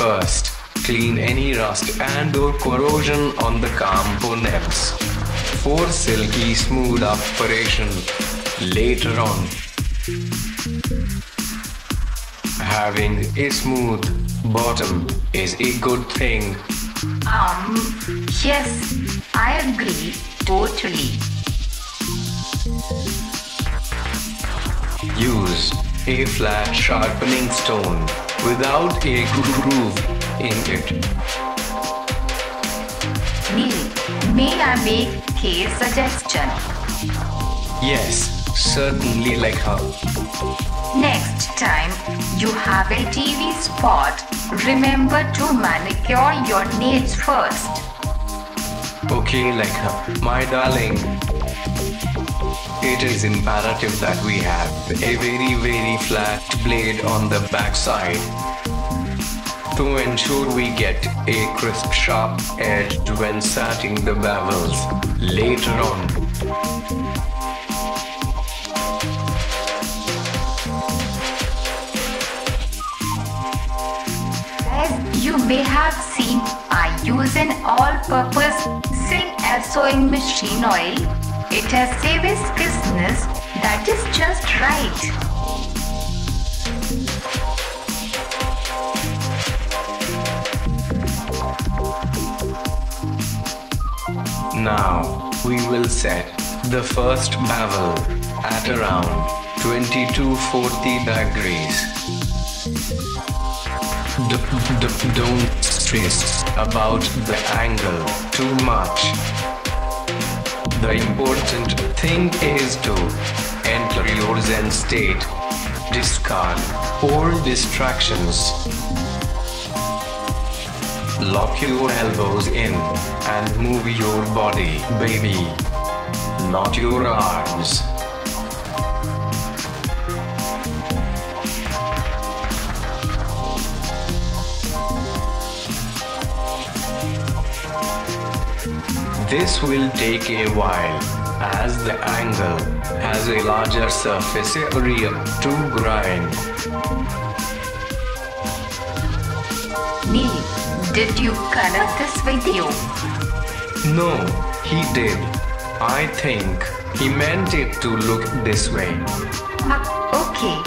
First, clean any rust and or corrosion on the components. For silky smooth operation later on. Having a smooth bottom is a good thing. Yes, I agree totally. Use a flat sharpening stone without a groove in it. Neil, may I make a suggestion? Yes, certainly, like how. Next time you have a TV spot, remember to manicure your nails first. Okay, like my darling. It is imperative that we have a very flat blade on the backside to ensure we get a crisp sharp edge when setting the bevels later on. As you may have seen, I use an all-purpose sewing machine oil. It has a viscousness that is just right. Now, we will set the first bevel at around 22-40 degrees. Don't stress about the angle too much. The important thing is to enter your Zen state. Discard all distractions. Lock your elbows in and move your body, baby, not your arms. This will take a while, as the angle has a larger surface area to grind. Neil, did you color this video? No, he did. I think he meant it to look this way. Okay.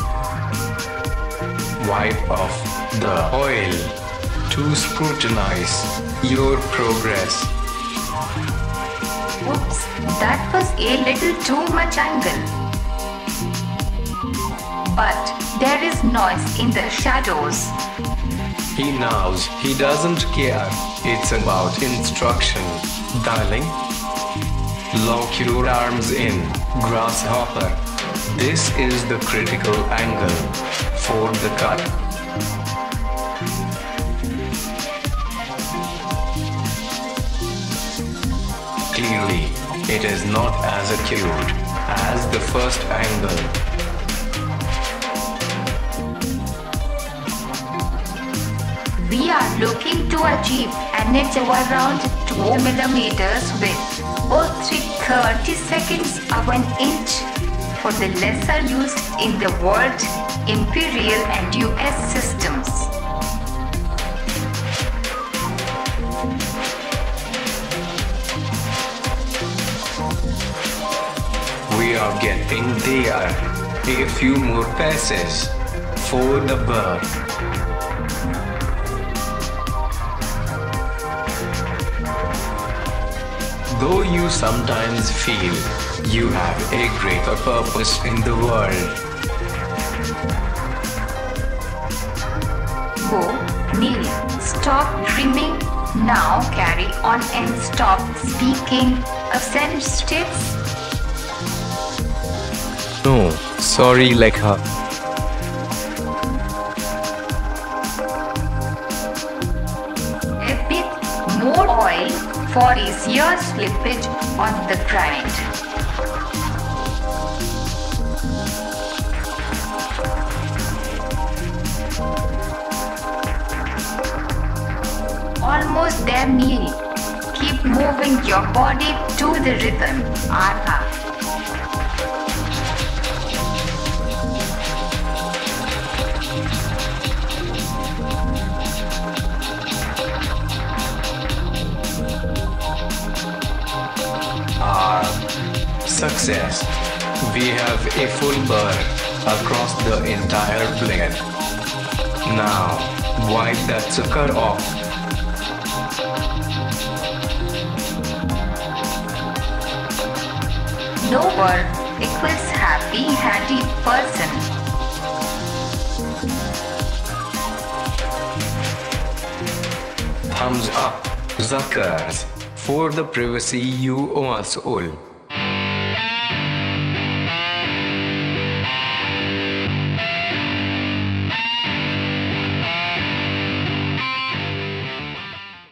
Wipe off the oil to scrutinize your progress. Oops, that was a little too much angle. But there is noise in the shadows. He knows, he doesn't care. It's about instruction, darling. Lock your arms in, grasshopper. This is the critical angle for the cut. Clearly, it is not as acute as the first angle. We are looking to achieve an edge of around 2 millimeters width or 3/32 of an inch for the lesser used in the world Imperial and US systems. We are getting there. A few more passes for the bird. Though you sometimes feel you have a greater purpose in the world. Oh, Neil, stop dreaming. Now carry on and stop speaking sentences. No, sorry, Lekha. A bit more oil for easier slippage on the grind. Almost there, Neil. Keep moving your body to the rhythm. Arha. success. We have a full burr across the entire blade. Now, wipe that sucker off. No burr equals happy, handy person. Thumbs up, Zuckers, for the privacy you owe us all.